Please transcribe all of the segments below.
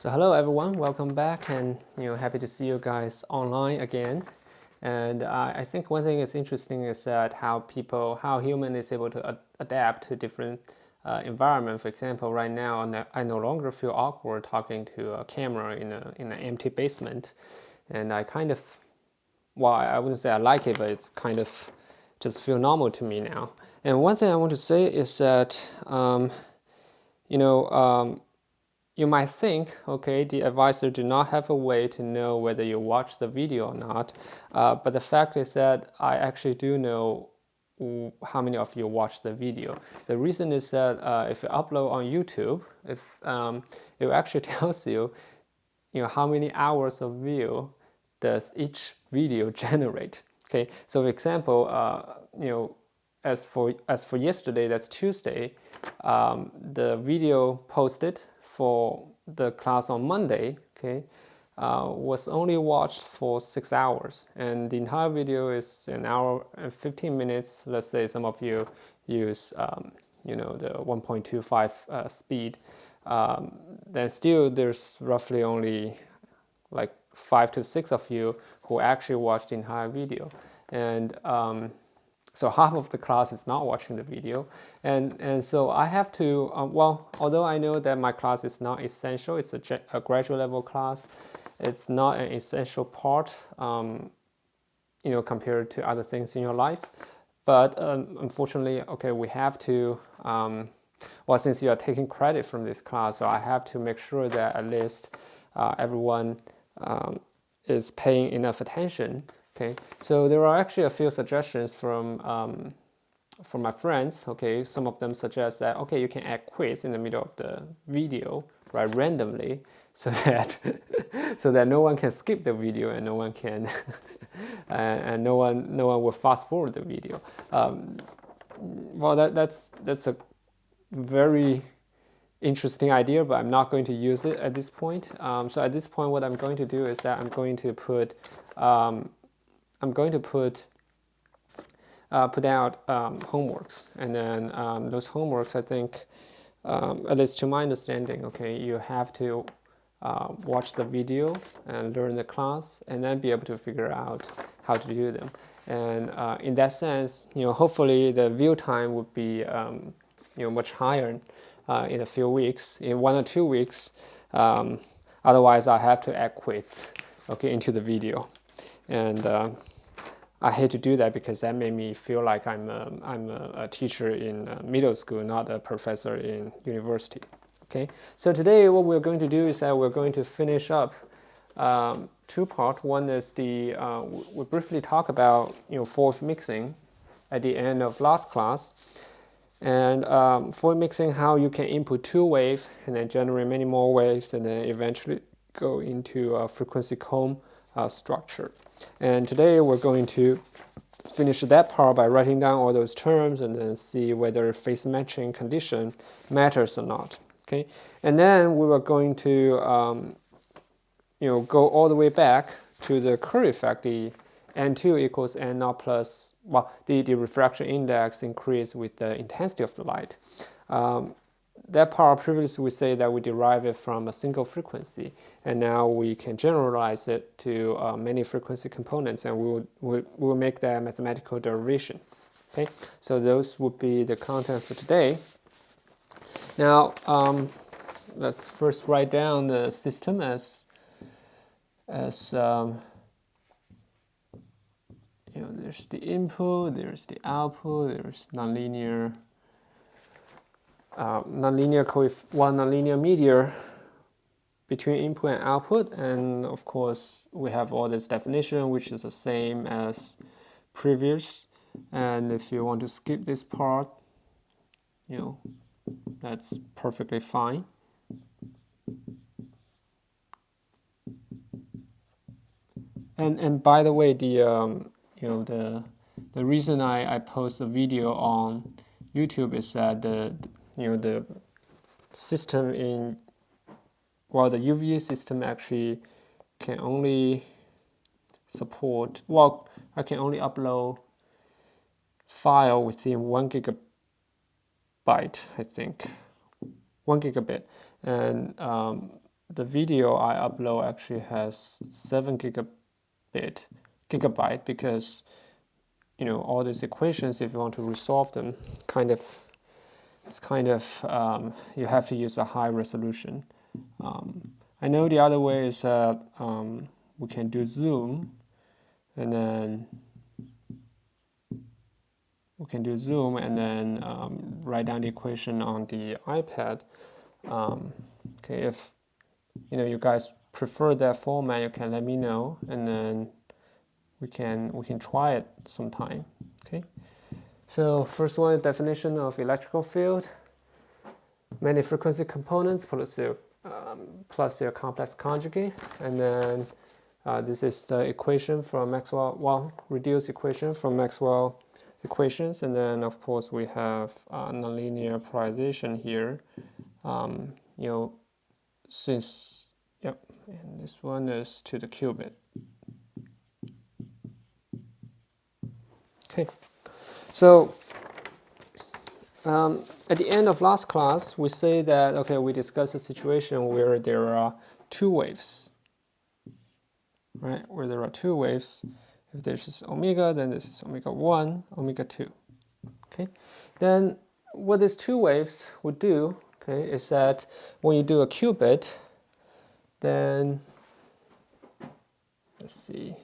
So hello everyone, welcome back, and happy to see you guys online again. And I think one thing is interesting is that how human is able to adapt to different environment. For example, right now I no longer feel awkward talking to a camera in an empty basement, and I kind of, well, I wouldn't say I like it, but it's kind of just feel normal to me now. And one thing I want to say is that you might think, okay, the advisor do not have a way to know whether you watch the video or not, but the fact is that I actually do know how many of you watch the video. The reason is that if you upload on YouTube, it actually tells you, how many hours of view does each video generate. Okay, so for example, as for yesterday, that's Tuesday, the video posted for the class on Monday, okay, was only watched for 6 hours, and the entire video is an hour and 15 minutes. Let's say some of you use, the 1.25 speed, then still there's roughly only like 5 to 6 of you who actually watched the entire video, and so half of the class is not watching the video, and so I have to, although I know that my class is not essential, it's a graduate level class, it's not an essential part, compared to other things in your life, but unfortunately, okay, we have to, since you are taking credit from this class, so I have to make sure that at least everyone is paying enough attention. Okay, so there are actually a few suggestions from my friends. Okay, some of them suggest that, okay, you can add quiz in the middle of the video, right, randomly, so that no one can skip the video and no one can and no one will fast forward the video. That's a very interesting idea, but I'm not going to use it at this point. So at this point, what I'm going to do is that I'm going to put out homeworks, and then those homeworks, I think, at least to my understanding, okay, you have to watch the video and learn the class, and then be able to figure out how to do them. And in that sense, hopefully the view time would be much higher in a few weeks, in 1 or 2 weeks. Otherwise, I have to add quiz, okay, into the video, and I hate to do that because that made me feel like I'm a teacher in middle school, not a professor in university. Okay, so today what we're going to do is that we're going to finish up 2 parts. One is we briefly talk about fourth mixing at the end of last class, and fourth mixing, how you can input 2 waves and then generate many more waves, and then eventually go into a frequency comb structure. And today we're going to finish that part by writing down all those terms and then see whether phase matching condition matters or not. Okay, and then we were going to go all the way back to the Curry effect, the N2 equals N naught plus, the refraction index increase with the intensity of the light. That part previously we say that we derive it from a single frequency, and now we can generalize it to many frequency components, and we will make that mathematical derivation. Okay, so those would be the content for today. Now let's first write down the system as there's the input, there's the output, there's nonlinear media between input and output, and of course we have all this definition which is the same as previous, and if you want to skip this part, that's perfectly fine. And by the way, the reason I post a video on YouTube is that the system the UVA system actually can only support, I can only upload file within 1 gigabyte, I think, 1 gigabit, and the video I upload actually has 7 gigabyte because all these equations, if you want to resolve them, you have to use a high resolution. I know the other way is that we can do zoom, and then write down the equation on the iPad. Okay, if you guys prefer that format, you can let me know, and then we can try it sometime. Okay. So first one, definition of electrical field: many frequency components plus their complex conjugate, and then this is the equation from Maxwell. Reduced equation from Maxwell equations, and then of course we have nonlinear polarization here. And this one is to the qubit. Okay, so at the end of last class, we say that we discussed a situation where there are two waves, right? Where there are two waves. If this is omega, then this is omega 1, omega 2. Okay, then what these two waves would do, is that when you do a qubit, then let's see.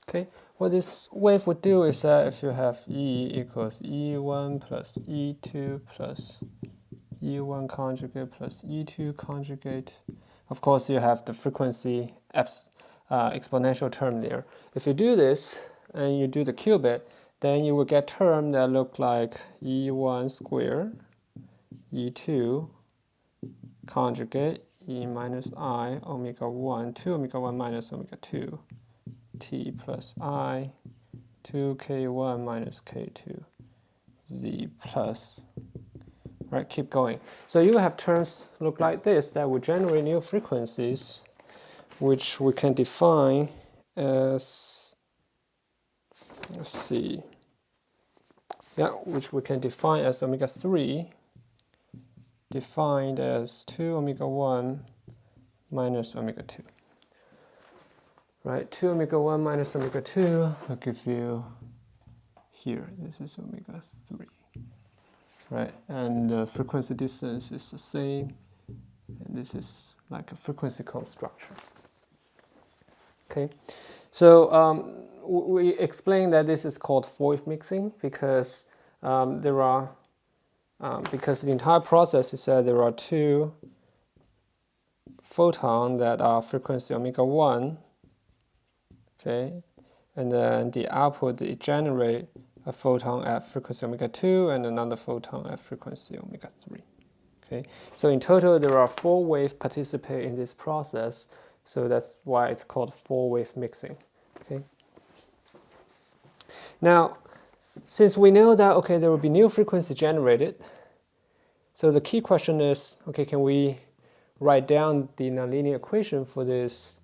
Okay, what this wave would do is that if you have E equals E1 plus E2 plus E1 conjugate plus E2 conjugate, of course you have the frequency exponential term there. If you do this and you do the qubit, then you will get term that look like E1 squared, E2 conjugate, E minus I, omega 1, 2 omega 1 minus omega 2. T plus I, 2k1 minus k2, z plus, right, keep going. So you have terms look like this that will generate new frequencies, which we can define as, which we can define as omega 3, defined as 2 omega 1 minus omega 2. Right, 2 omega 1 minus omega 2 will give you here, this is omega 3. Right, and the frequency distance is the same, and this is like a frequency cone structure. Okay, so we explained that this is called four-wave mixing because because the entire process is that there are two photons that are frequency omega 1. Okay, and then the output, it generate a photon at frequency omega 2 and another photon at frequency omega 3. Okay, so in total there are 4 waves participate in this process, so that's why it's called four-wave mixing. Okay. Now, since we know that there will be new frequency generated, so the key question is, can we write down the nonlinear equation for these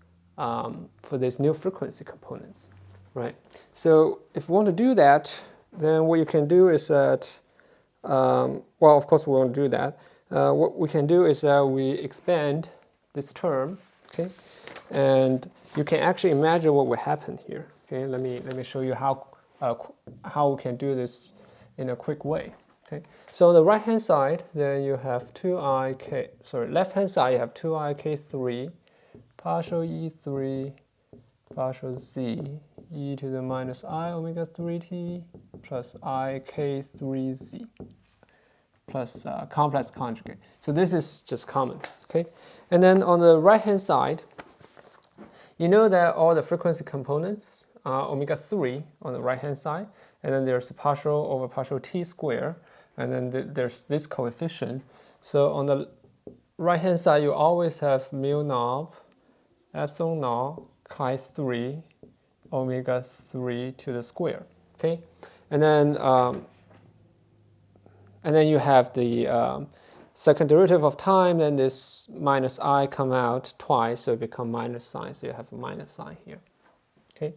new frequency components, right? So if we want to do that, then what you can do is that, of course we won't do that. What we can do is that we expand this term, okay, and you can actually imagine what will happen here. Okay, let me show you how we can do this in a quick way. Okay, so on the right hand side, then you have left hand side you have 2ik3 partial E3 partial Z e to the minus I omega 3t plus ik3z plus complex conjugate. So this is just common. Okay, and then on the right hand side, you know that all the frequency components are omega 3 on the right hand side, and then there's a partial over partial t square, and then there's this coefficient. So on the right hand side, you always have mu naught epsilon naught chi 3 omega 3 to the square. Okay, and then you have the second derivative of time, then this minus I come out twice, so it becomes minus sign, so you have a minus sign here. Okay,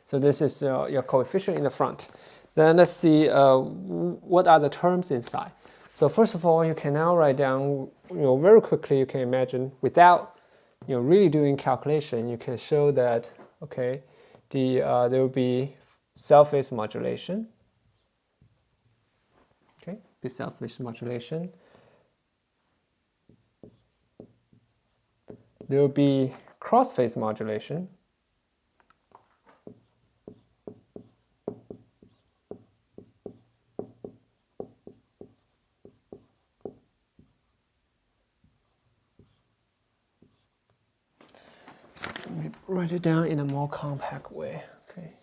so this is your coefficient in the front. Then let's see what are the terms inside. So first of all, you can now write down, very quickly, you can imagine, without really doing calculation, you can show that, okay, there will be self-phase modulation. Okay, the self-phase modulation. There will be cross-phase modulation. Let me write it down in a more compact way. Okay.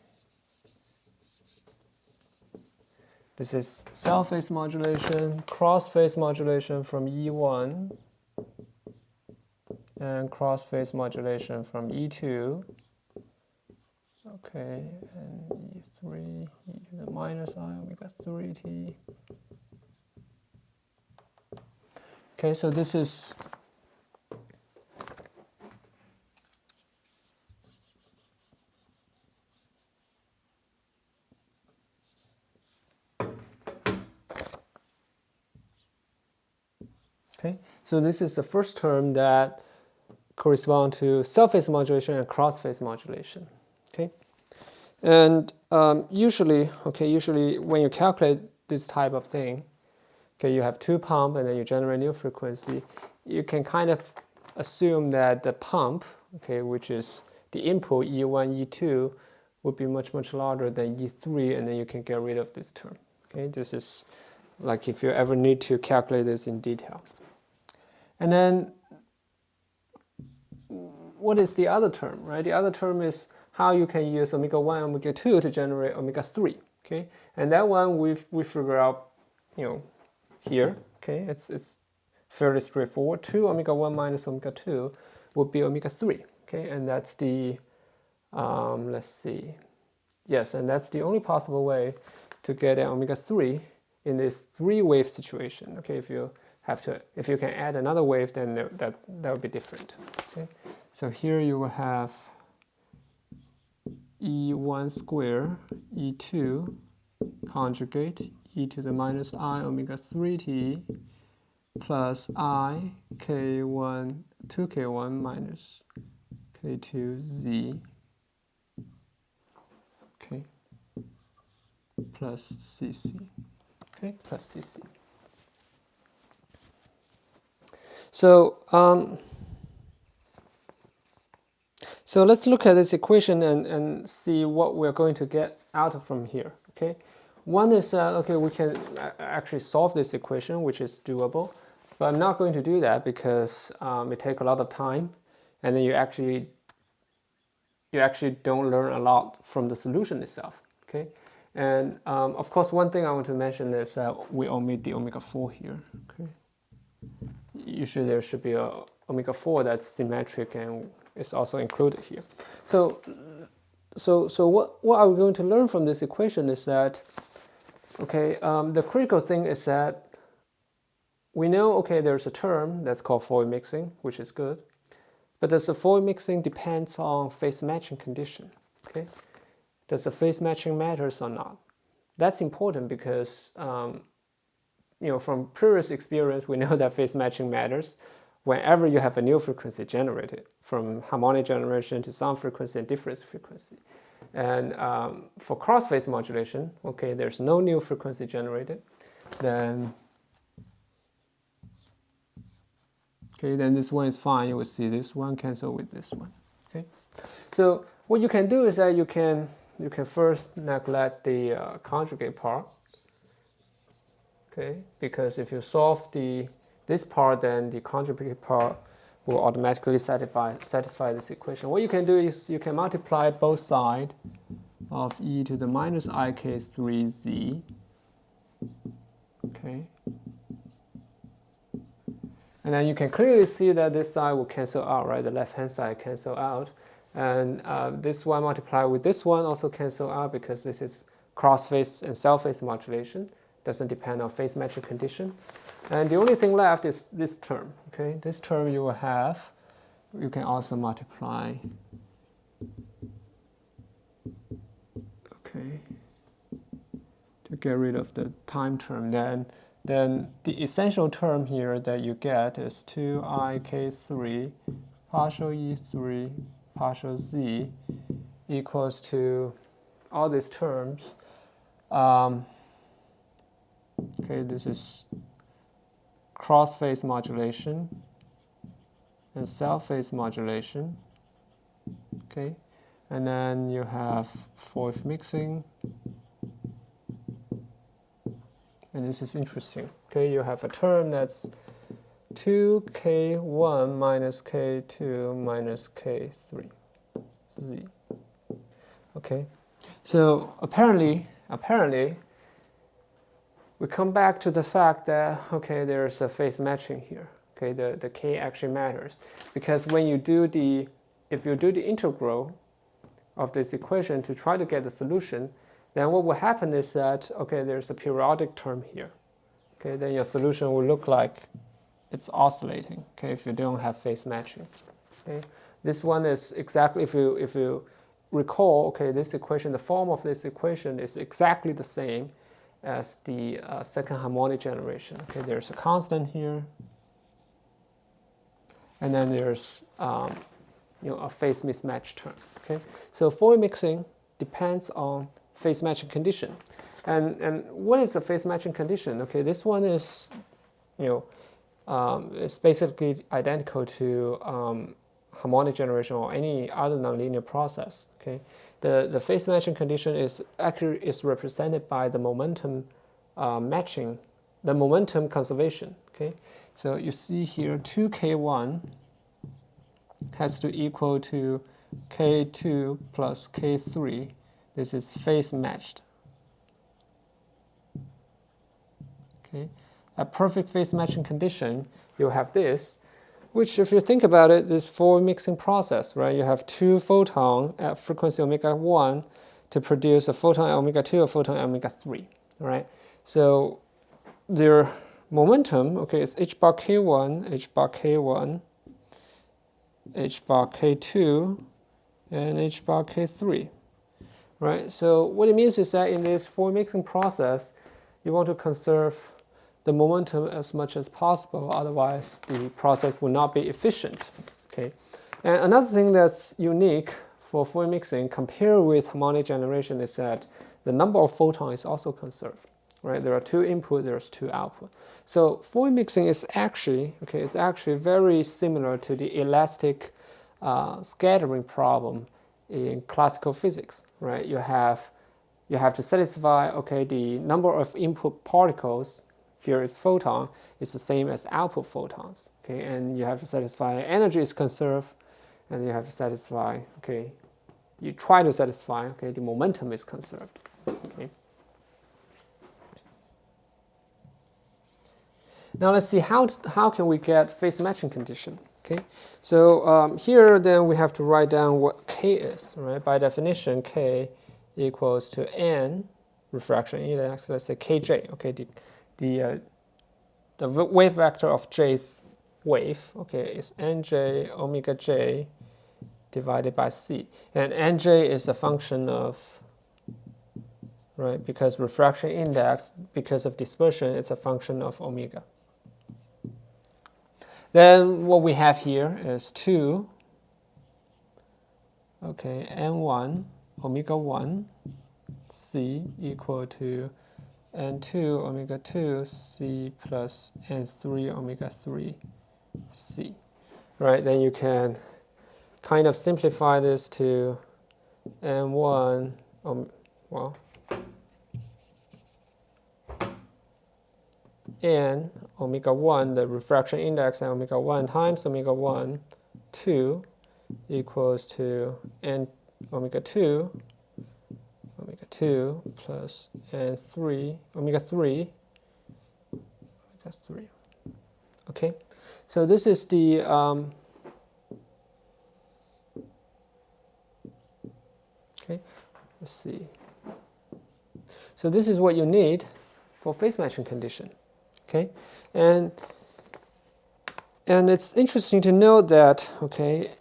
This is self-phase modulation, cross-phase modulation from E1, and cross-phase modulation from E2. Okay, and E3, e to the minus I omega 3t. Okay, so this is okay. So this is the first term that corresponds to self-phase modulation and cross-phase modulation. Okay, and usually when you calculate this type of thing, okay, you have two pumps and then you generate new frequency. You can kind of assume that the pump, okay, which is the input E1, E2, would be much larger than E3, and then you can get rid of this term. Okay, this is like if you ever need to calculate this in detail. And then what is the other term, right? The other term is how you can use omega 1, omega 2 to generate omega 3. Okay, and that one we figure out, here. Okay, it's fairly straightforward. 2 omega 1 minus omega 2 would be omega 3. Okay, and that's the let's see. Yes, and that's the only possible way to get an omega 3 in this 3-wave situation. Okay, if you can add another wave, then that would be different. Okay, so here you will have E1 square, E2 conjugate, e to the minus I omega 3t plus I k1, 2k1 minus k2z, okay, plus cc, okay, plus cc. So so let's look at this equation and see what we're going to get out from here. Okay, one is okay, we can actually solve this equation, which is doable, but I'm not going to do that because it takes a lot of time, and then you actually don't learn a lot from the solution itself. Okay, and of course, one thing I want to mention is we omit the omega 4 here. Okay, usually there should be a omega 4 that's symmetric and is also included here. So what are we going to learn from this equation is that, okay, the critical thing is that we know, okay, there's a term that's called Fourier mixing, which is good, but does the Fourier mixing depends on phase matching condition? Okay, does the phase matching matters or not? That's important because from previous experience, we know that phase matching matters whenever you have a new frequency generated, from harmonic generation to sound frequency and difference frequency. And for cross-phase modulation, okay, there's no new frequency generated, then this one is fine. You will see this one cancel with this one. Okay, so what you can do is that you can first neglect the conjugate part. Okay, because if you solve this part, then the conjugate part will automatically satisfy this equation. What you can do is you can multiply both sides of e to the minus ik3z. Okay, and then you can clearly see that this side will cancel out, right? The left-hand side cancel out, and this one multiplied with this one also cancel out because this is cross-phase and self-phase modulation. doesn't depend on phase matching condition. And the only thing left is this term. Okay, this term you will have, you can also multiply. Okay, to get rid of the time term, then the essential term here that you get is 2ik3 partial e3 partial z equals to all these terms. Okay, this is cross-phase modulation and self-phase modulation. Okay, and then you have fourth mixing. And this is interesting. Okay, you have a term that's 2k1 minus k2 minus k3 z. Okay, so apparently we come back to the fact that, okay, there's a phase matching here. Okay, the k actually matters, because when you do if you do the integral of this equation to try to get the solution, then what will happen is that, okay, there's a periodic term here. Okay, then your solution will look like it's oscillating. Okay, if you don't have phase matching. Okay, this one is exactly, if you recall, okay, this equation, the form of this equation is exactly the same as the second harmonic generation. Okay, there's a constant here, and then there's a phase mismatch term. Okay, so Fourier mixing depends on phase matching condition. And what is a phase matching condition? Okay, this one is, it's basically identical to harmonic generation or any other nonlinear process. Okay, the phase matching condition is represented by the momentum matching, the momentum conservation. Okay, so you see here 2k1 has to equal to k2 plus k3. This is phase matched. Okay, a perfect phase matching condition, you have this, which, if you think about it, this Fourier mixing process, right? You have two photons at frequency omega 1 to produce a photon at omega 2, a photon at omega 3, right? So their momentum, okay, is h bar k1, h bar k1, h bar k2, and h bar k3. Right, so what it means is that in this Fourier mixing process, you want to conserve the momentum as much as possible, otherwise the process will not be efficient. Okay, and another thing that's unique for Fourier mixing compared with harmonic generation is that the number of photons is also conserved. Right, there are two input, there's two output. So Fourier mixing is actually, okay, it's actually very similar to the elastic scattering problem in classical physics, right? You have to satisfy, okay, the number of input particles, here is photon, is the same as output photons, okay? And you have to satisfy energy is conserved, and you have to satisfy, okay, you try to satisfy, okay, the momentum is conserved, okay? Now let's see how can we get phase matching condition. Okay, so here then we have to write down what k is, right? By definition, k equals to n refraction index. Let's say kj. Okay, the wave vector of j's wave. Okay, is nj omega j divided by c, and nj is a function of, right? Because refraction index, because of dispersion, it's a function of omega. Then what we have here is 2, okay, n1 omega 1 c equal to n2 omega 2 c plus n3 omega 3 c. Right, then you can kind of simplify this to n1, n omega 1, the refraction index at omega 1 times omega 1, 2 equals to n omega 2 plus n3 omega 3 omega 3. Okay, so this is the okay, let's see. So this is what you need. for phase matching condition. Okay, and it's interesting to note that, okay,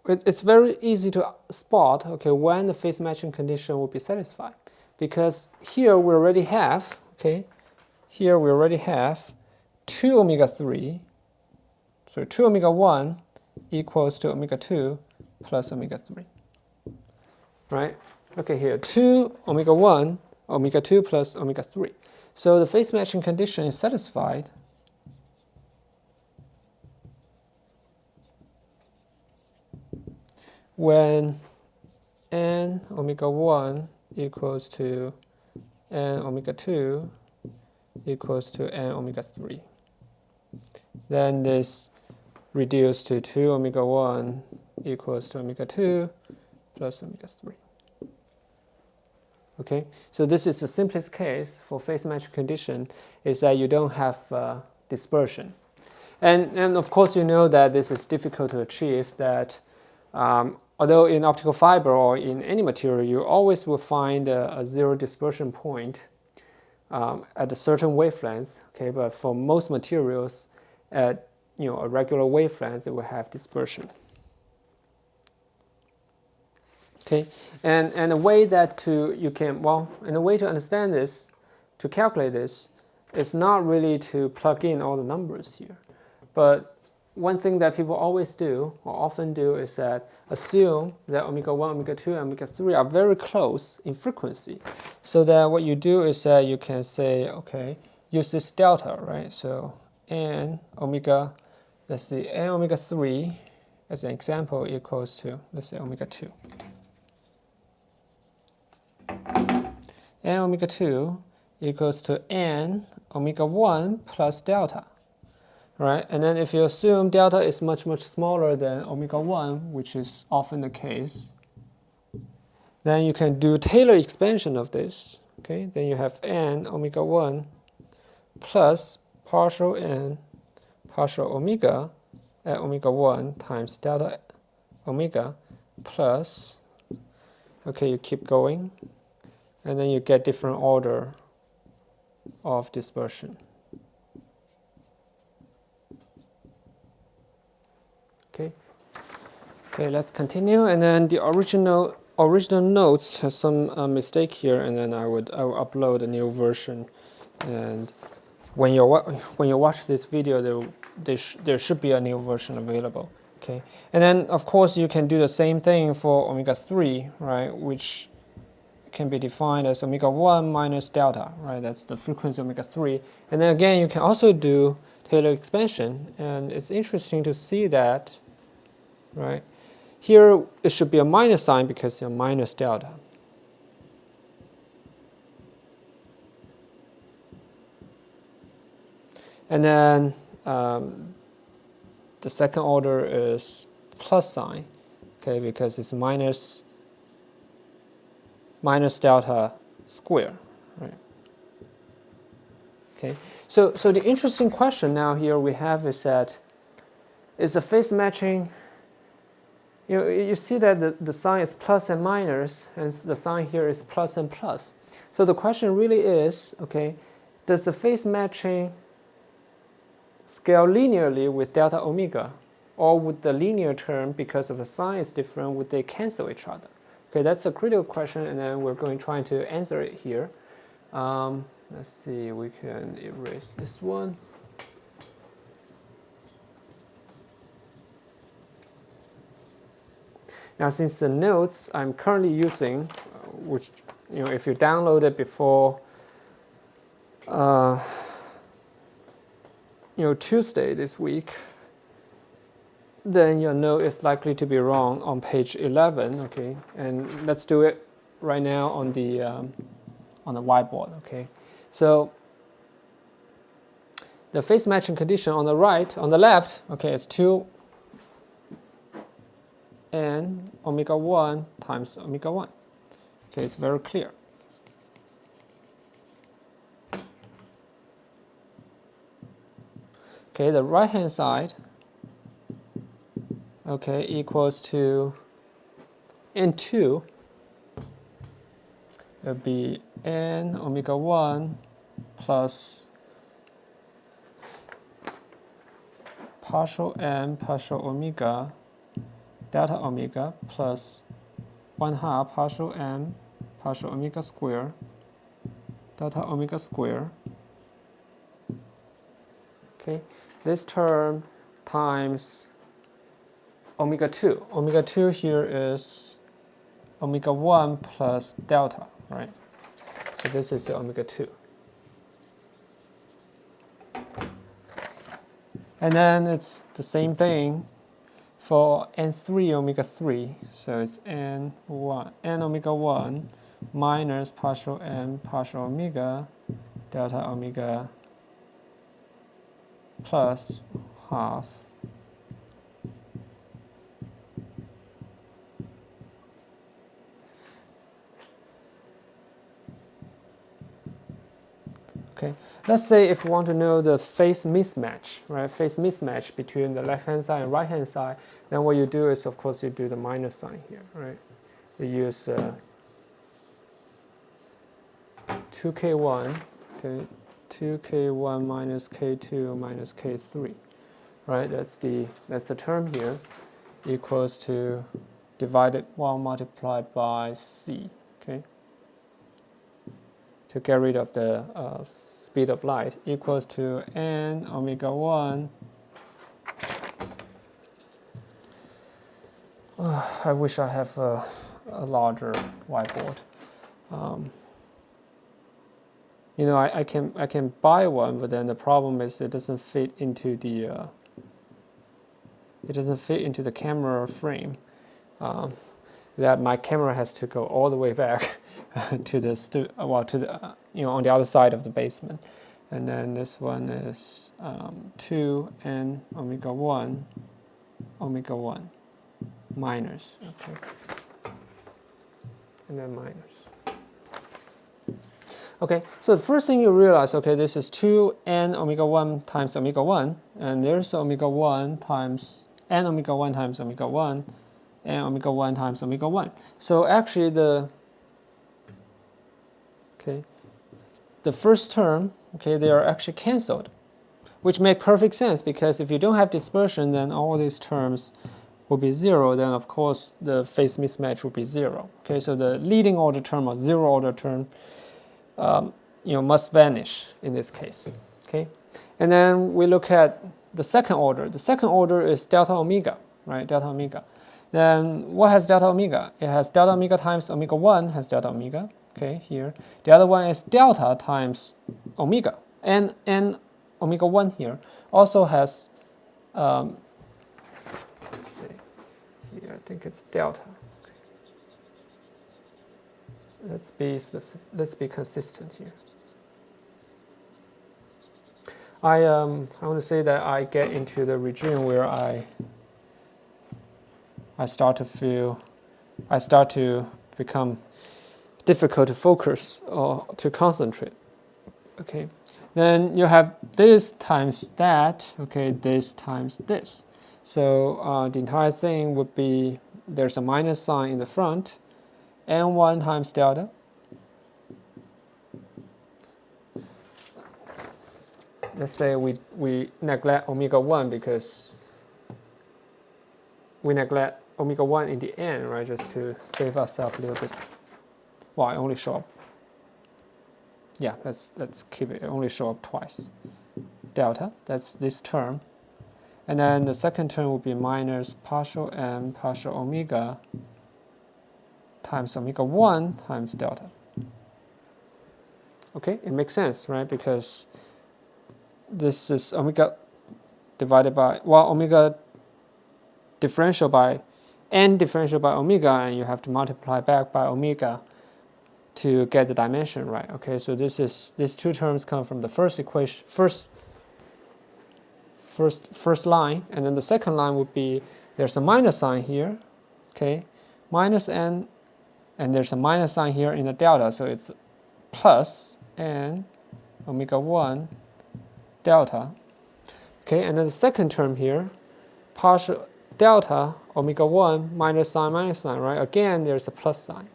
it's very easy to spot, okay, when the phase matching condition will be satisfied, because here we already have, okay, here we already have 2 omega 3, so 2 omega 1 equals to omega 2 plus omega 3, right? Okay, here 2 omega 1, omega 2 plus omega 3. So the phase matching condition is satisfied when n omega 1 equals to n omega 2 equals to n omega 3. Then this reduced to 2 omega 1 equals to omega 2 plus omega 3. Okay, so this is the simplest case for phase matching condition, is that you don't have dispersion. And of course you know that this is difficult to achieve, that although in optical fiber or in any material, you always will find a zero dispersion point at a certain wavelength. Okay, but for most materials, at a regular wavelength, it will have dispersion. Okay, and a way that and a way to understand this, to calculate this, is not really to plug in all the numbers here, but one thing that people always do, or often do, is that assume that omega 1, omega 2, and omega 3 are very close in frequency. So that what you do is that you can say, okay, use this delta, right? So n omega, let's see, n omega 3 as an example equals to, let's say, omega 2. N omega 2 equals to n omega 1 plus delta. Right, and then if you assume delta is much, much smaller than omega 1, which is often the case, then you can do Taylor expansion of this. Okay, then you have n omega 1 plus partial n partial omega at omega 1 times delta omega plus, okay, you keep going, and then you get different order of dispersion. Okay, let's continue. And then the original notes has some mistake here, and then I will upload a new version. And when you watch this video, there should be a new version available. Okay, and then of course you can do the same thing for omega 3, right? Which can be defined as omega 1 minus delta, right? That's the frequency of omega 3. And then again, you can also do Taylor expansion, and it's interesting to see that, right? Here it should be a minus sign because you're minus delta. And then the second order is plus sign, okay, because it's minus delta square, right? Okay, so the interesting question now here we have is that, is the phase matching, you see that the sign is plus and minus, and the sign here is plus and plus. So the question really is, okay, does the phase matching scale linearly with delta omega, or would the linear term, because of the sign is different, would they cancel each other? Okay, that's a critical question, and then we're going to try to answer it here. Let's see, we can erase this one. Now, since the notes I'm currently using, which, if you download it before, Tuesday this week, then your note is likely to be wrong on page 11. Okay, and let's do it right now on the whiteboard. Okay, so the phase matching condition on the left, okay, it's 2 n omega 1 times omega 1. Okay, it's very clear. Okay, the right hand side, okay, equals to n2. It'll be n omega 1 plus partial n partial omega delta omega plus 1/2 partial n partial omega square delta omega square. Okay, this term times omega 2. Omega 2 here is omega 1 plus delta, right? So this is the omega 2. And then it's the same thing for n3 omega 3. So it's n omega 1 minus partial n partial omega delta omega plus half okay. Let's say if we want to know the phase mismatch, right? Phase mismatch between the left-hand side and right-hand side, then what you do is, of course, you do the minus sign here, right? You use 2k1, okay, 2k1 minus k2 minus k3, right? That's the term here, equals to divided 1 multiplied by c, okay? To get rid of the speed of light, equals to n omega 1. I wish I have a larger whiteboard. You know, I can buy one, but then the problem is it doesn't fit into the camera frame. That my camera has to go all the way back to the on the other side of the basement. And then this one is 2n omega 1 minus, okay, and then minus. Okay, so the first thing you realize, okay, this is 2n omega 1 times omega 1, and there's omega 1 times n omega 1 times omega 1, and omega 1 times omega 1. So actually the first term, okay, they are actually cancelled, which make perfect sense, because if you don't have dispersion, then all these terms will be 0, then of course the phase mismatch will be 0. Okay, so the leading order term or zero order term must vanish in this case. Okay, and then we look at the second order. The second order is delta omega, right? Delta omega. Then what has delta omega? It has delta omega times omega 1 has delta omega. Okay, here. The other one is delta times omega. And omega 1 here also has, let's see, here I think it's delta. Okay. Let's be specific. Let's be consistent here. I want to say that I get into the regime where I start to become difficult to focus or to concentrate. Okay, then you have this times that, okay, this times this. So the entire thing would be, there's a minus sign in the front, n1 times delta. Let's say we neglect omega 1 because we neglect omega 1 in the end, right, just to save ourselves a little bit. Well, I only show up. Yeah, let's keep it. Only show up twice. Delta, that's this term. And then the second term will be minus partial n partial omega times omega 1 times delta. Okay, it makes sense, right? Because this is omega divided by, well, omega differential by n differential by omega, and you have to multiply back by omega to get the dimension, right? Okay, so these two terms come from the first equation, first line, and then the second line would be, there's a minus sign here, okay, minus n, and there's a minus sign here in the delta, so it's plus n omega 1 delta, okay, and then the second term here, partial delta omega 1 minus sign, right? Again, there's a plus sign.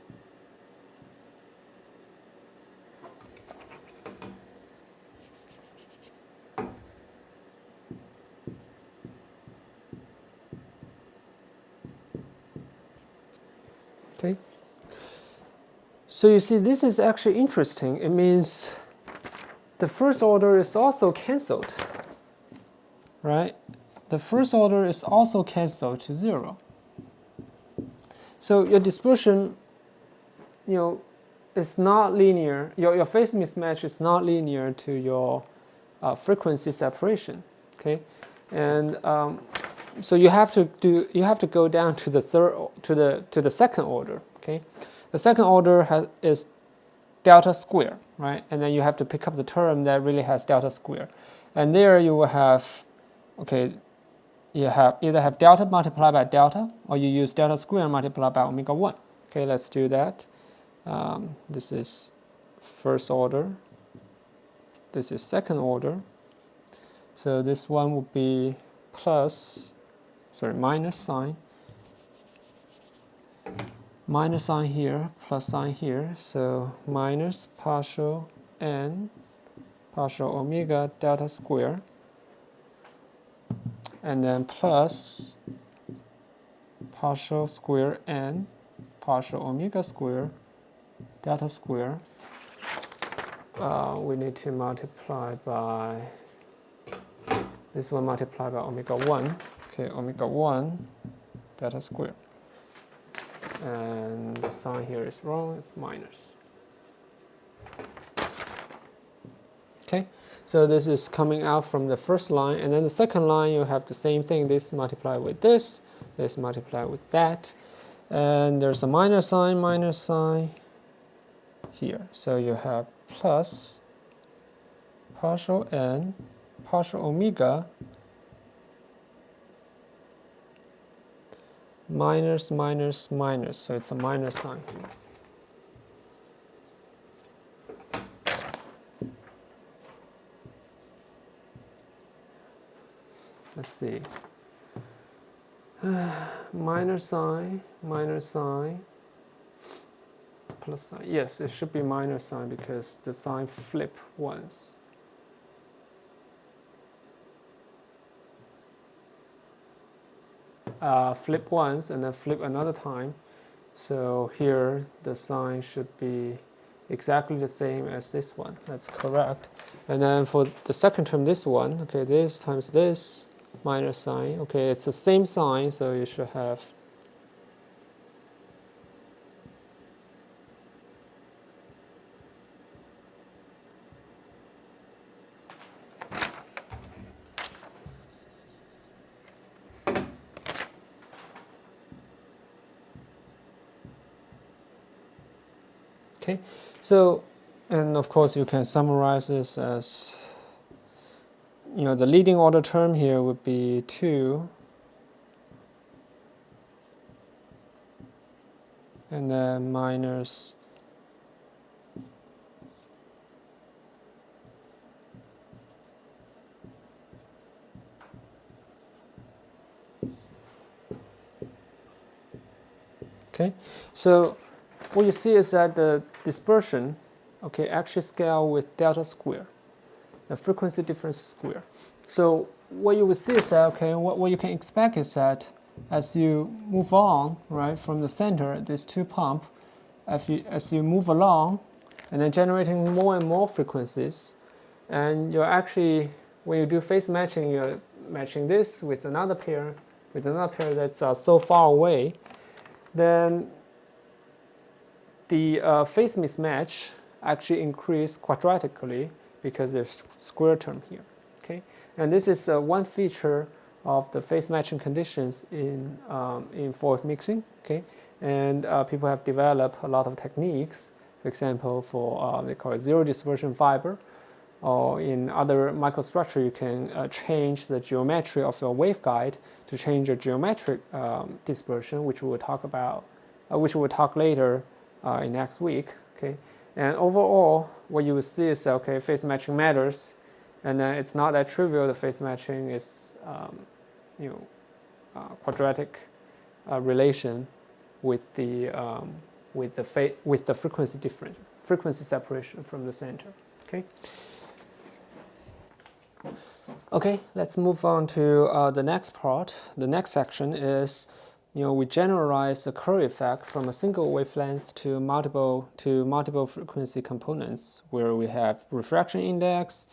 Okay. So you see, this is actually interesting. It means the first order is also cancelled, right? The first order is also cancelled to 0. So your dispersion, is not linear. Your phase mismatch is not linear to your frequency separation. Okay, and so you have to go down to the second order. Okay, the second order is delta square, right? And then you have to pick up the term that really has delta square, and there you will have, okay, you either have delta multiplied by delta, or you use delta square multiplied by omega 1. Okay, let's do that. This is first order. This is second order. So this one would be minus sign. Minus sign here, plus sign here. So minus partial n partial omega delta square. And then plus partial square n partial omega square delta square. We need to multiply by this one multiplied by omega 1. Okay, omega 1 delta square. And the sign here is wrong, it's minus. Okay, so this is coming out from the first line, and then the second line you have the same thing. This multiplied with this multiplied with that, and there's a minus sign here. So you have plus partial n partial omega minus minus minus. So it's a minus sign here. Let's see. Minus sign, plus sign. Yes, it should be minus sign because the sign flip once. Flip once and then flip another time. So here the sign should be exactly the same as this one. That's correct. And then for the second term, this one, okay, this times this minus sign. Okay, it's the same sign, so you should have okay. So, and of course you can summarize this as, the leading order term here would be 2, and then minus okay. So what you see is that the dispersion, okay, actually scale with delta square, the frequency difference square. So what you will see is that, okay, what you can expect is that as you move on, right, from the center, these two pumps, as you move along, and then generating more and more frequencies, and you're actually, when you do phase matching, you're matching this with another pair that's so far away, then the phase mismatch actually increase quadratically because there's square term here. Okay, and this is one feature of the phase matching conditions in forward mixing. Okay, and people have developed a lot of techniques. For example, for they call it zero dispersion fiber, or in other microstructure, you can change the geometry of your waveguide to change the geometric dispersion, which we'll talk about, which we'll talk later in next week. Okay, and overall, what you will see is okay, phase matching matters, and then it's not that trivial. The phase matching is quadratic relation with the frequency difference, frequency separation from the center. Okay. Okay, let's move on to the next part. The next section is we generalize the Kerr effect from a single wavelength to multiple frequency components, where we have refraction index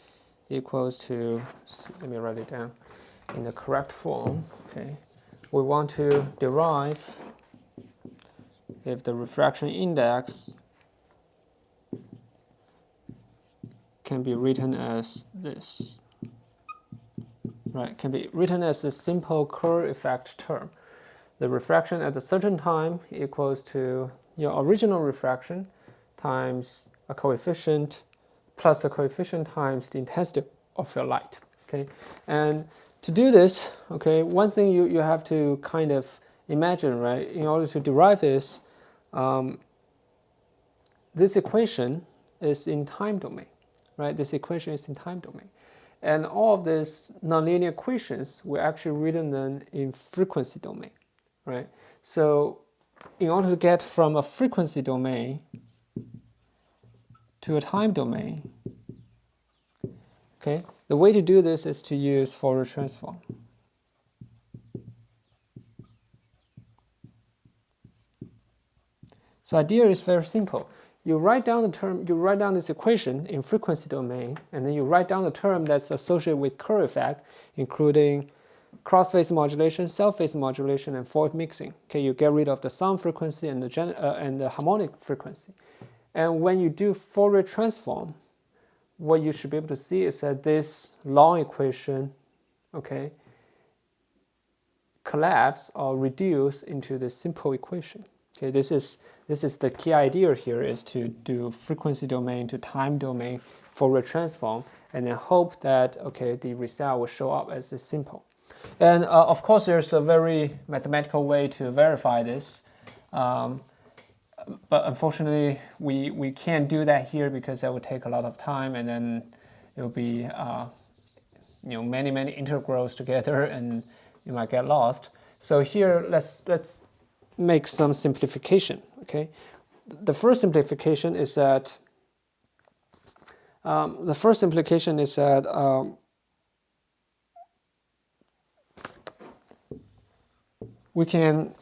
equals to, let me write it down in the correct form. Okay, we want to derive if the refraction index can be written as this, right? Can be written as a simple Kerr effect term. The refraction at a certain time equals to your original refraction times a coefficient plus a coefficient times the intensity of your light. Okay, and to do this, okay, one thing you have to kind of imagine, right? In order to derive this, this equation is in time domain, right? This equation is in time domain. And all of these nonlinear equations, we actually written them in frequency domain, right? So in order to get from a frequency domain to a time domain, okay, the way to do this is to use Fourier transform. So idea is very simple. You write down this equation in frequency domain, and then you write down the term that's associated with Kerr effect, including cross-phase modulation, self-phase modulation, and fourth mixing. Okay, you get rid of the sound frequency and the harmonic frequency. And when you do Fourier transform, what you should be able to see is that this long equation, okay, collapse or reduce into the simple equation. Okay, this is the key idea here, is to do frequency domain to time domain Fourier transform, and then hope that, okay, the result will show up as a simple. And of course, there's a very mathematical way to verify this, but unfortunately, we can't do that here because that would take a lot of time, and then it will be many integrals together, and you might get lost. So here, let's make some simplification. Okay, the first simplification is that we can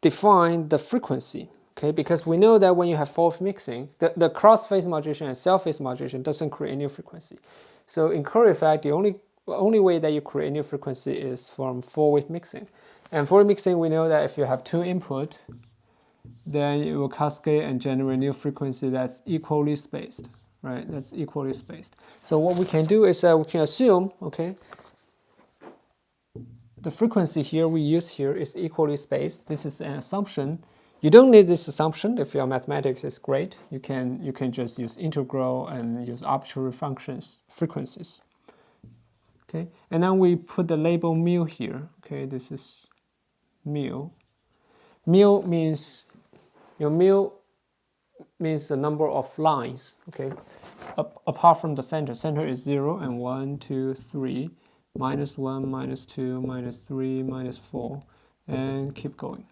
define the frequency. Okay, because we know that when you have fourth mixing, the cross-phase modulation and self-phase modulation doesn't create a new frequency. So in Kerr effect, the only way that you create a new frequency is from four-wave mixing. And four-wave mixing, we know that if you have two input, then it will cascade and generate a new frequency that's equally spaced, right? That's equally spaced. So what we can do is we can assume, okay, the frequency here we use here is equally spaced. This is an assumption. You don't need this assumption. If your mathematics is great, you can just use integral and use arbitrary functions, frequencies. Okay, and then we put the label mu here. Okay, this is mu. Mu means mu means the number of lines. Okay, apart from the center. Center is 0 and 1, 2, 3, minus 1, minus 2, minus 3, minus 4, and keep going.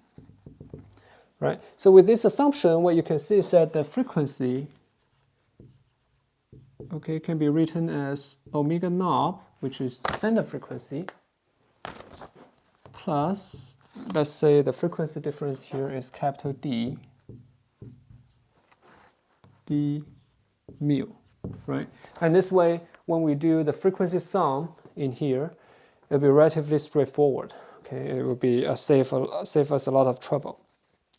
Right. So with this assumption, what you can see is that the frequency, okay, can be written as omega naught, which is center frequency, plus, let's say the frequency difference here is capital D mu, right? And this way, when we do the frequency sum in here, it'll be relatively straightforward. Okay, it will be save us a lot of trouble.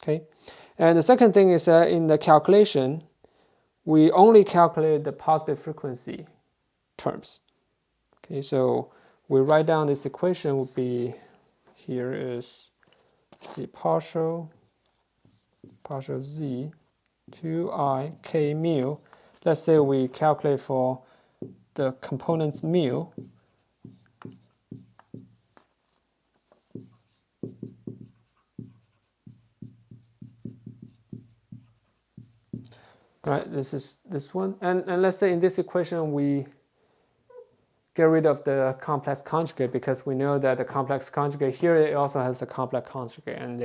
Okay, and the second thing is that in the calculation, we only calculate the positive frequency terms. Okay, so we write down this equation would be, here is partial z 2I k mu. Let's say we calculate for the components mu. Right, this is this one. And let's say in this equation we get rid of the complex conjugate, because we know that the complex conjugate here, it also has a complex conjugate, and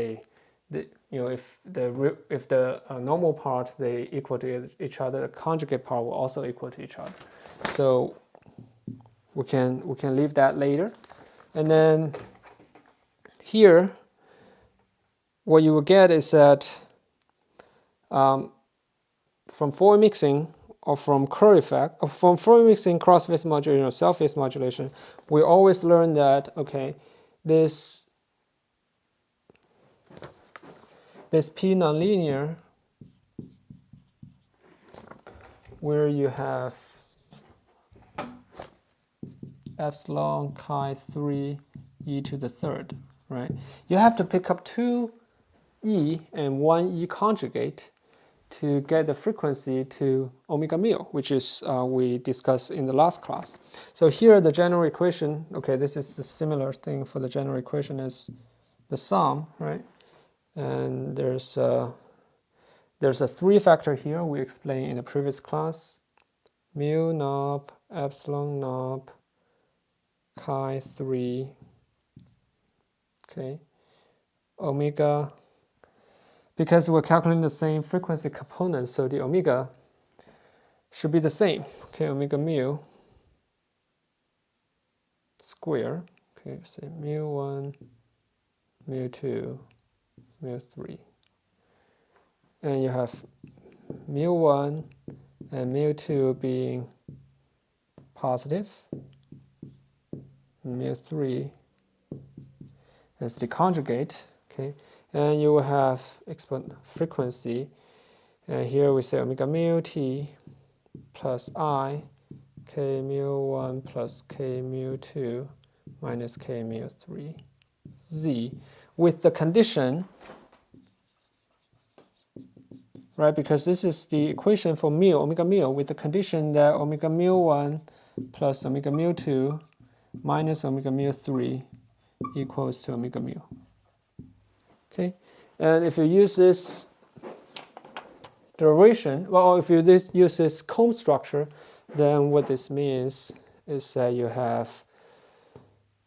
if the normal part they equal to each other, the conjugate part will also equal to each other. So we can leave that later. And then here what you will get is that from Fourier mixing or from Kerr effect, or from Fourier mixing, cross-phase modulation, or self-phase modulation, we always learn that, okay, this P nonlinear, where you have epsilon chi 3 e to the third, right? You have to pick up 2 e and 1 e conjugate to get the frequency to omega mu, which is we discussed in the last class. So here the general equation, okay, this is a similar thing for the general equation as the sum, right? And there's a 3 factor here we explained in the previous class. Mu knob, epsilon knob, chi 3, okay, omega, because we're calculating the same frequency components, so the omega should be the same, okay, omega mu square, okay, say mu 1, mu 2, mu 3, and you have mu 1 and mu 2 being positive, mu 3 is the conjugate, okay, and you will have frequency, and here we say omega mu t plus I, k mu 1 plus k mu 2 minus k mu 3 z, with the condition, right, because this is the equation for mu, omega mu, with the condition that omega mu 1 plus omega mu 2 minus omega mu 3 equals to omega mu. Okay, and if you use this derivation, well, if you use this comb structure, then what this means is that you have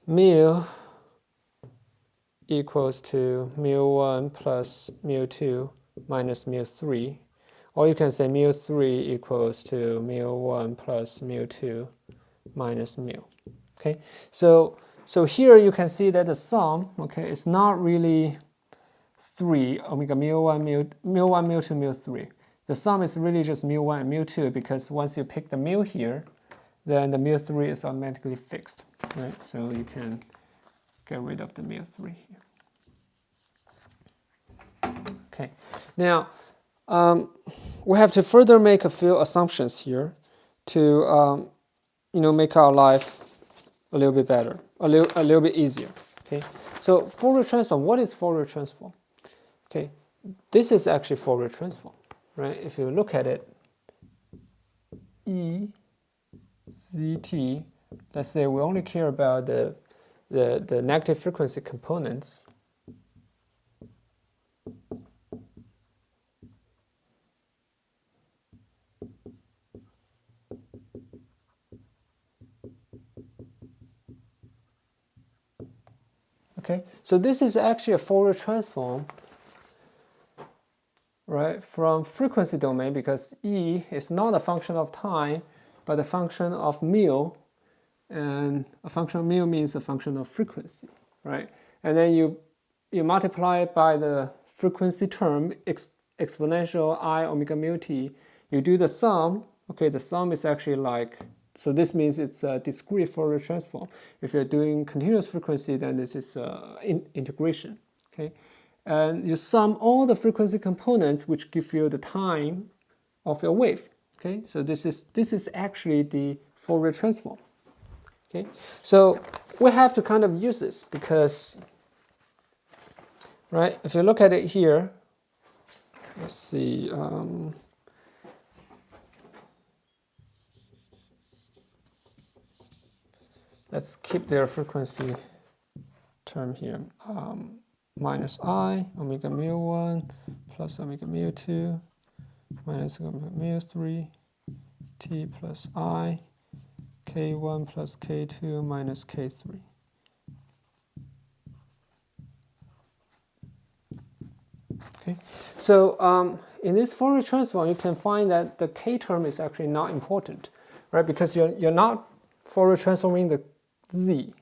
mu equals to mu 1 plus mu 2 minus mu 3, or you can say mu 3 equals to mu 1 plus mu 2 minus mu. Okay, so here you can see that the sum, okay, is not really 3 omega mu 1 mu 2 mu 3. The sum is really just mu 1 and mu 2, because once you pick the mu here, then the mu 3 is automatically fixed, right? So you can get rid of the mu 3 here. Okay, now we have to further make a few assumptions here to make our life a little bit better, a little bit easier. Okay, so Fourier transform. What is Fourier transform? Okay, this is actually Fourier transform, right? If you look at it, E zt. Let's say we only care about the negative frequency components. Okay, so this is actually a Fourier transform, right, from frequency domain, because E is not a function of time, but a function of mu, and a function of mu means a function of frequency, right? And then you multiply it by the frequency term, exponential I omega mu t. You do the sum. Okay, the sum is actually like, so this means it's a discrete Fourier transform. If you're doing continuous frequency, then this is integration. Okay, and you sum all the frequency components, which give you the time of your wave. Okay, so this is actually the Fourier transform. Okay, so we have to kind of use this because, right? If you look at it here, let's see. Let's keep their frequency term here. Minus I omega mu 1 plus omega mu 2 minus omega mu 3 t plus I k1 plus k2 minus k3. Okay, so in this Fourier transform, you can find that the k term is actually not important, right? Because you're not Fourier transforming the z,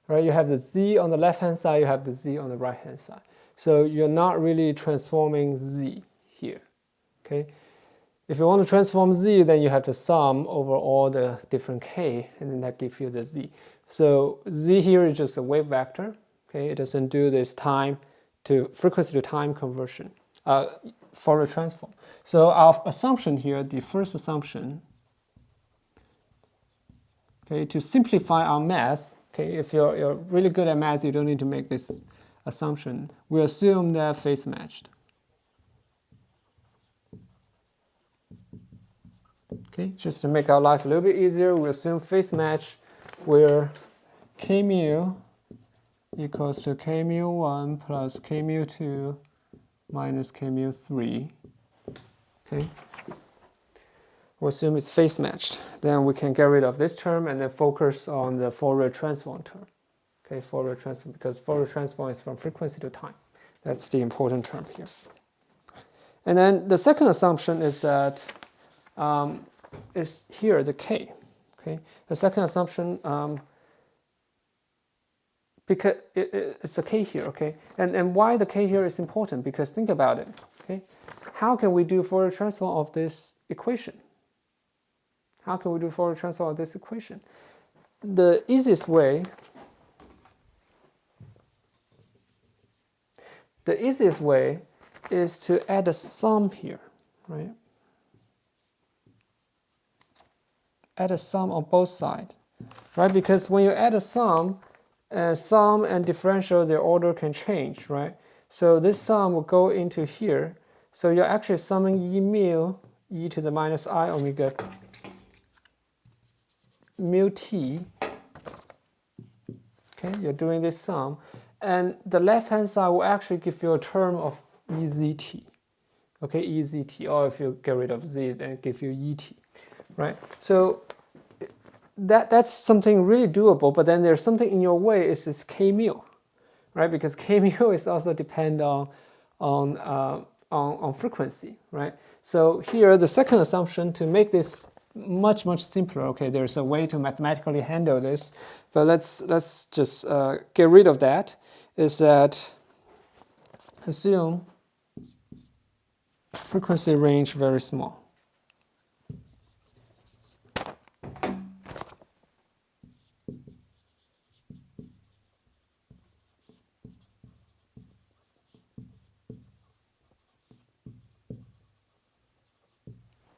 right? You have the z on the left hand side, you have the z on the right hand side. So you're not really transforming z here, okay? If you want to transform z, then you have to sum over all the different k, and then that gives you the z. So z here is just a wave vector, okay? It doesn't do this frequency to time conversion, Fourier transform. So our assumption here, the first assumption, okay, to simplify our math, okay, if you're really good at math, you don't need to make this assumption. We assume that phase matched. Okay, just to make our life a little bit easier, we assume phase match where k mu equals to k mu 1 plus k mu 2 minus k mu 3. Okay, we assume it's phase matched. Then we can get rid of this term and then focus on the Fourier transform term. Okay, Fourier transform, because Fourier transform is from frequency to time. That's the important term here. And then the second assumption is that is here the k. Okay, the second assumption because it's a k here. Okay, and why the k here is important? Because think about it. Okay, how can we do Fourier transform of this equation? How can we do Fourier transform of this equation? The easiest way is to add a sum here, right? Add a sum on both sides, right? Because when you add a sum and differential, their order can change, right? So this sum will go into here. So you're actually summing e mu e to the minus I omega mu t. Okay, you're doing this sum. And the left-hand side will actually give you a term of EZT. Okay, EZT, or if you get rid of z, then give you ET. Right, so that's something really doable, but then there's something in your way, is this k mu, right? Because k mu is also depend on frequency, right? So here, the second assumption to make this much simpler. Okay, there's a way to mathematically handle this, but let's just get rid of that. Is that assume frequency range very small.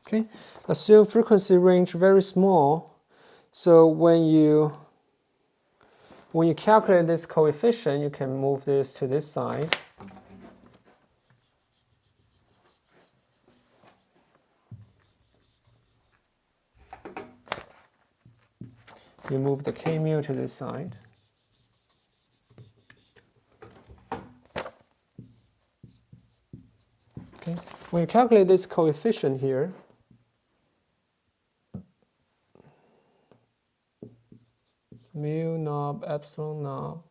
Okay, assume frequency range very small. So when you calculate this coefficient, you can move this to this side. You move the k mu to this side. Okay, when you calculate this coefficient here, mu naught epsilon naught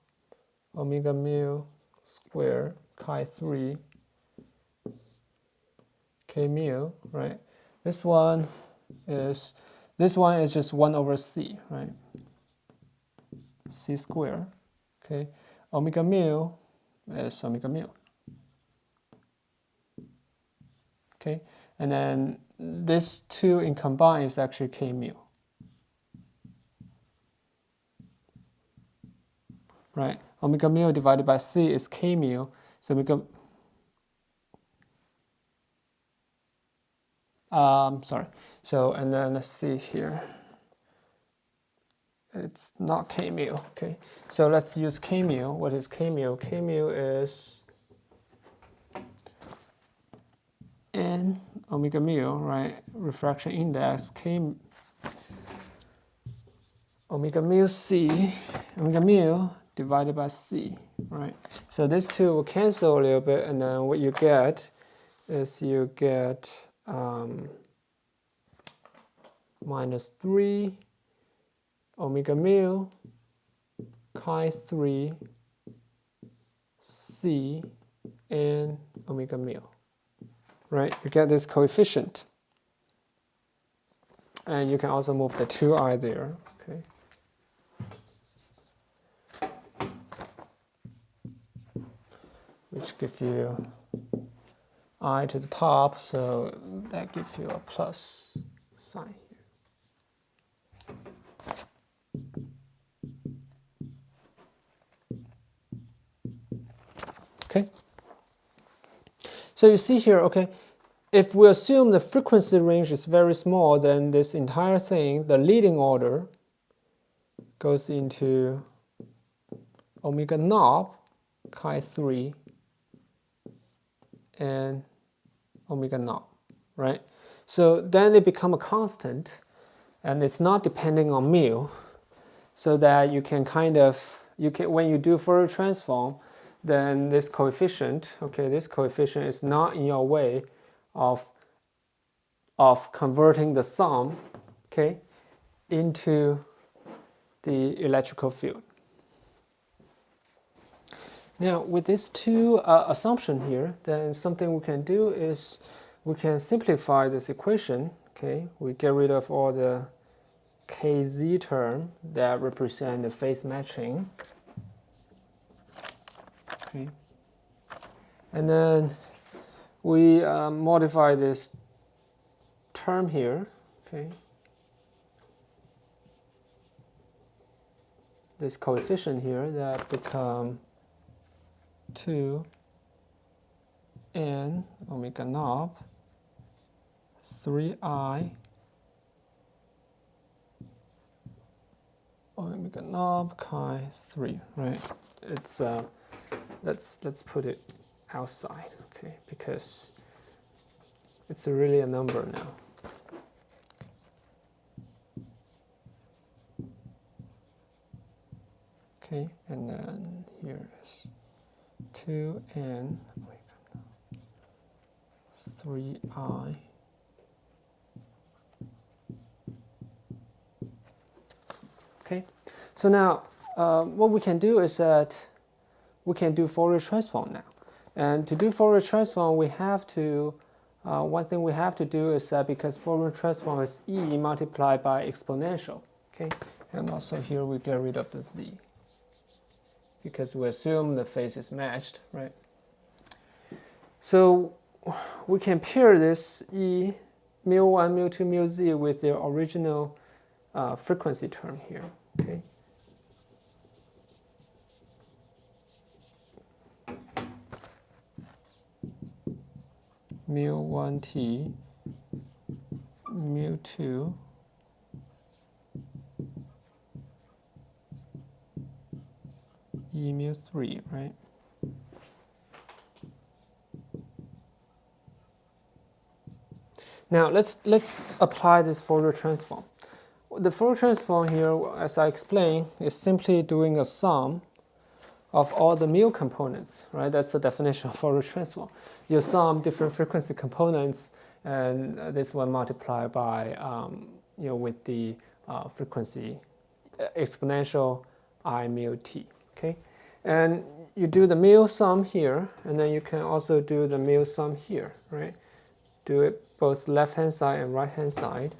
omega mu square chi 3 k mu, right? This one is just 1 over c, right? C square. Okay, omega mu is omega mu. Okay, and then this two in combined is actually k mu. Right, omega mu divided by c is k mu, so omega. Sorry. So and then let's see here. It's not k mu. Okay, so let's use k mu. What is k mu? K mu is n omega mu, right? Refraction index k omega mu c omega mu divided by c, right? So these two will cancel a little bit, and then what you get is you get minus 3 omega mu chi 3 c and omega mu, right? You get this coefficient, and you can also move the 2i there. Okay. Which give you I to the top, so that gives you a plus sign here. Okay. So you see here, okay, if we assume the frequency range is very small, then this entire thing, the leading order, goes into omega naught chi 3 and omega naught, right? So then they become a constant, and it's not depending on mu, so that you can kind of, when you do Fourier transform, then this coefficient, okay, this coefficient is not in your way of converting the sum, okay, into the electrical field. Now, with these two assumptions here, then something we can do is we can simplify this equation. Okay, we get rid of all the kz term that represent the phase matching. Okay, and then we modify this term here. Okay, this coefficient here that become 2 n omega naught 3I omega naught chi 3, right? It's let's put it outside, okay, because it's really a number now. Okay, and then here is 2n 3I. Okay, so now what we can do is that we can do Fourier transform now. And to do Fourier transform, we have to, one thing we have to do is that because Fourier transform is e multiplied by exponential, okay? And also here we get rid of the z, because we assume the phase is matched, right? So we can pair this e mu1, mu2, mu-z with their original frequency term here, okay? mu1t, mu2, e mu3, right? Now let's apply this Fourier transform. The Fourier transform here, as I explained, is simply doing a sum of all the mu components, right? That's the definition of Fourier transform. You sum different frequency components, and this one multiplied by, with the frequency exponential I mu t, okay? And you do the mu sum here, and then you can also do the mu sum here, right? Do it both left-hand side and right-hand side.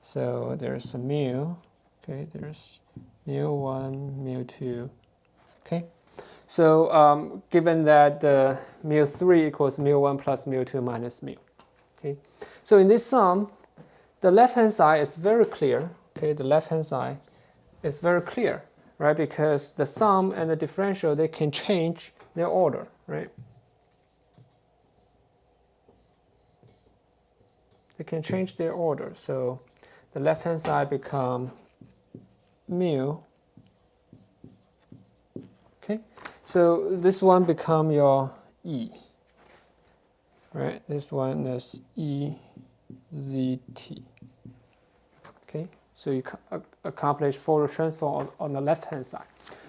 So there's a mu, okay? There's mu1, mu2, okay? So given that the mu3 equals mu1 plus mu2 minus mu, okay? So in this sum, the left-hand side is very clear, okay? The left-hand side is very clear, right? Because the sum and the differential, they can change their order, right? They can change their order. So the left-hand side become mu. Okay, so this one become your E. Right, this one is E Z T. Okay, so you accomplish Fourier transform on the left-hand side.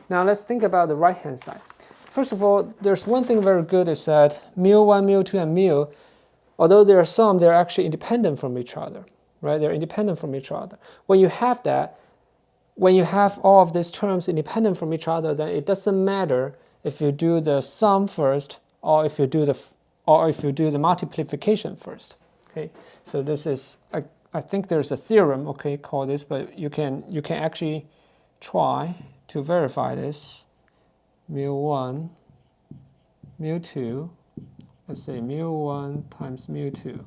Now let's think about the right-hand side. First of all, there's one thing very good is that mu1, mu2, and mu, although there are some, they're actually independent from each other, right? They're independent from each other. When you have that, when you have all of these terms independent from each other, then it doesn't matter if you do the sum first or if you do the multiplication first. Okay, so this is I think there's a theorem, okay, called this, but you can actually try to verify this. Mu1, mu2, let's say mu1 times mu2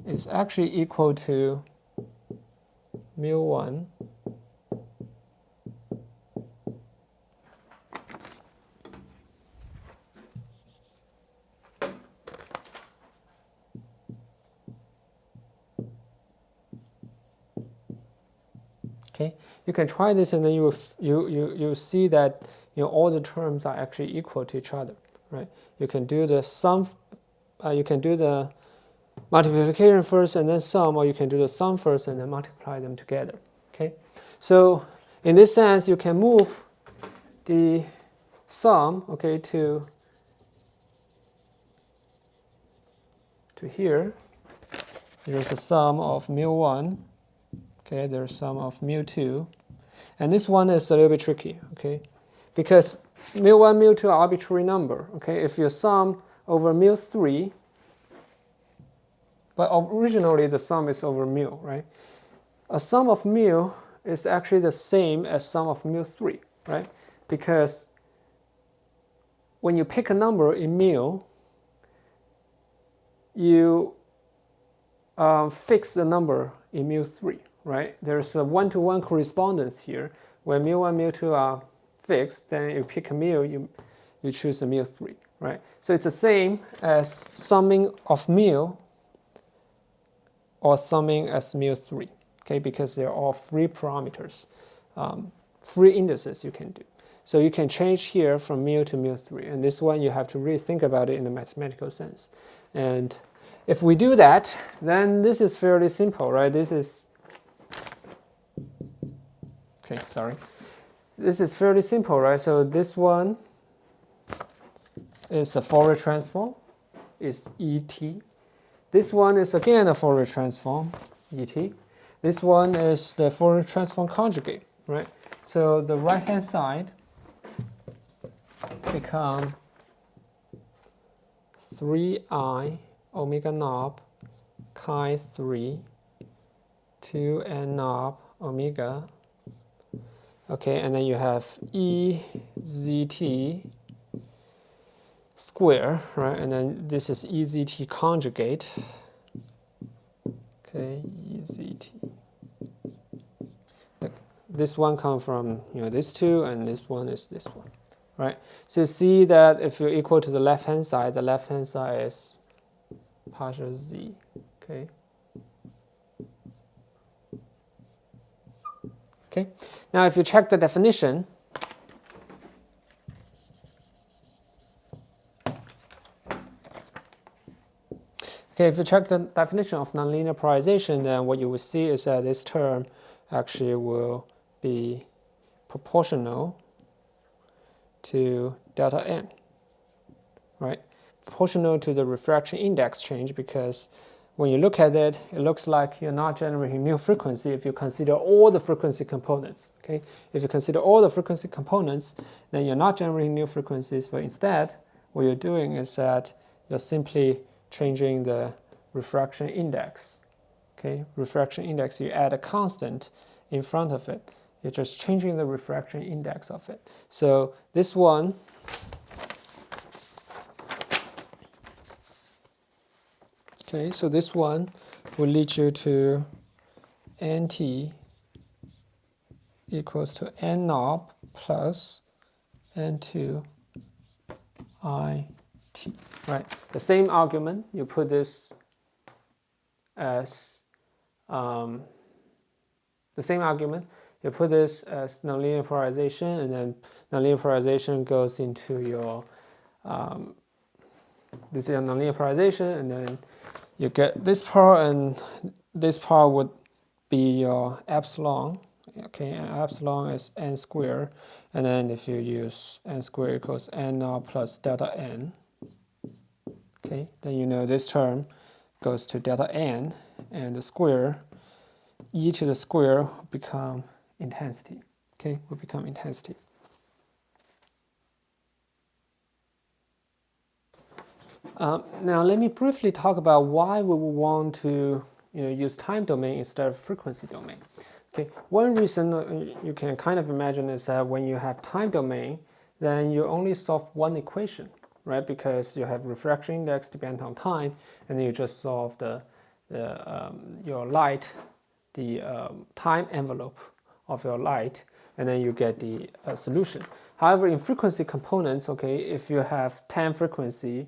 is actually equal to mu1 Okay, you can try this, and then you see that all the terms are actually equal to each other, right? You can do the sum, you can do the multiplication first and then sum, or you can do the sum first and then multiply them together. Okay, so in this sense, you can move the sum, okay, to here. There's a sum of mu1. Okay, there's sum of mu2, and this one is a little bit tricky, okay, because mu1, mu2 are arbitrary number, okay. If you sum over mu3, but originally the sum is over mu, right? A sum of mu is actually the same as sum of mu3, right? Because when you pick a number in mu, you fix the number in mu3. Right? There's a one-to-one correspondence here. When mu1, mu2 are fixed, then you pick a mu, you choose a mu3, right? So it's the same as summing of mu or summing as mu3, okay? Because they're all free parameters, free indices you can do. So you can change here from mu to mu3, and this one you have to really think about it in a mathematical sense. And if we do that, then this is fairly simple, right? This is okay, sorry. This is fairly simple, right? So this one is a Fourier transform, is ET. This one is again a Fourier transform, ET. This one is the Fourier transform conjugate, right? So the right-hand side become 3i omega knob chi 3 2n knob omega. Okay, and then you have EZT square, right? And then this is EZT conjugate. Okay, EZT. This one comes from these two, and this one is this one, right? So you see that if you're equal to the left-hand side, the left-hand side is partial z. Okay. Okay. Now, if you check the definition, if you check the definition of nonlinear polarization, then what you will see is that this term actually will be proportional to delta n, right? Proportional to the refraction index change, because when you look at it, it looks like you're not generating new frequency if you consider all the frequency components. Okay? If you consider all the frequency components, then you're not generating new frequencies, but instead, what you're doing is that you're simply changing the refraction index. Okay? Refraction index, you add a constant in front of it. You're just changing the refraction index of it. So this one, okay, so this one will lead you to NT equals to N knob plus N2 IT, right? The same argument, you put this as, the same argument, you put this as nonlinear polarization, and then nonlinear polarization goes into your, this is your nonlinear polarization, and then you get this part, and this part would be your epsilon. Okay, and epsilon is n squared, and then if you use n squared equals n naught plus delta n, okay, then you know this term goes to delta n, and the square, e to the square will become intensity. Okay, will become intensity. Now let me briefly talk about why we would want to use time domain instead of frequency domain. Okay, one reason you can kind of imagine is that when you have time domain, then you only solve one equation, right? Because you have refraction index dependent on time, and then you just solve your light, the time envelope of your light, and then you get the solution. However, in frequency components, okay, if you have 10 frequency,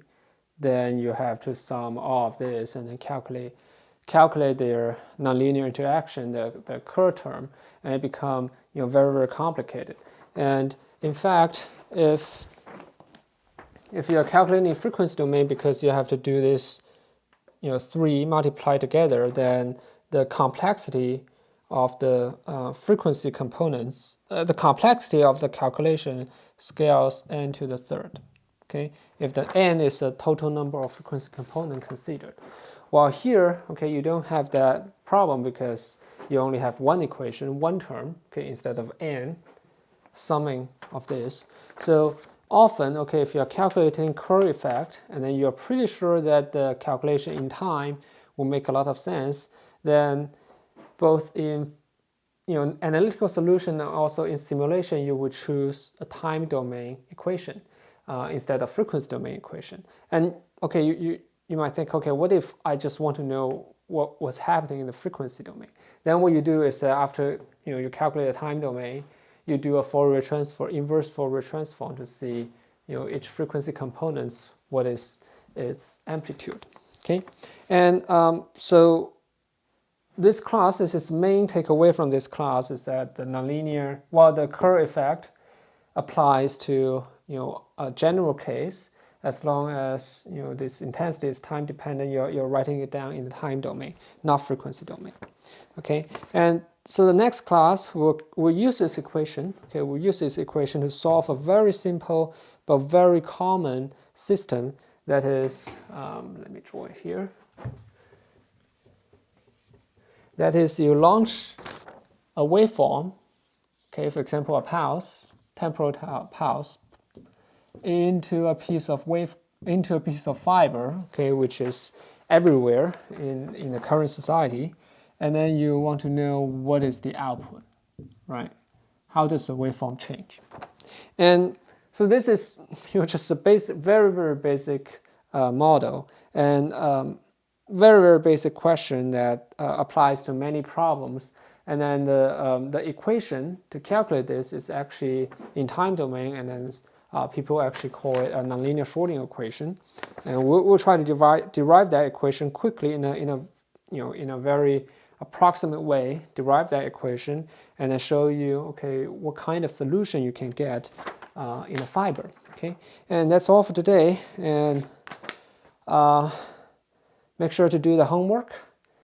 then you have to sum all of this and then calculate their nonlinear interaction, the Kerr term, and it become very, very complicated. And in fact, if you are calculating frequency domain, because you have to do this 3 multiplied together, then the complexity of the frequency components, the complexity of the calculation scales n to the third. Okay, if the n is the total number of frequency components considered. While here, okay, you don't have that problem because you only have one equation, one term, okay, instead of n summing of this. So often, okay, if you're calculating Kerr effect and then you're pretty sure that the calculation in time will make a lot of sense, then both in analytical solution and also in simulation, you would choose a time domain equation instead of frequency domain equation. And okay, you might think, okay, what if I just want to know what was happening in the frequency domain? Then what you do is that after you calculate a time domain, you do a Fourier transform, inverse Fourier transform to see each frequency components, what is its amplitude. Okay, and so this class, its main takeaway from this class is that the nonlinear, while the Kerr effect applies to a general case, as long as this intensity is time dependent, you're writing it down in the time domain, not frequency domain. Okay, and so the next class we'll use this equation. Okay, we'll use this equation to solve a very simple but very common system that is. Let me draw it here. That is, you launch a waveform. Okay, for example, a pulse, temporal pulse, into a piece of fiber, okay, which is everywhere in the current society, and then you want to know what is the output, right? How does the waveform change? And so this is just a basic, very, very basic model, and very, very basic question that applies to many problems. And then the equation to calculate this is actually in time domain, and then people actually call it a nonlinear Schrodinger equation, and we'll try to derive that equation quickly in a very approximate way. Derive that equation and then show you what kind of solution you can get in a fiber. Okay, and that's all for today. And make sure to do the homework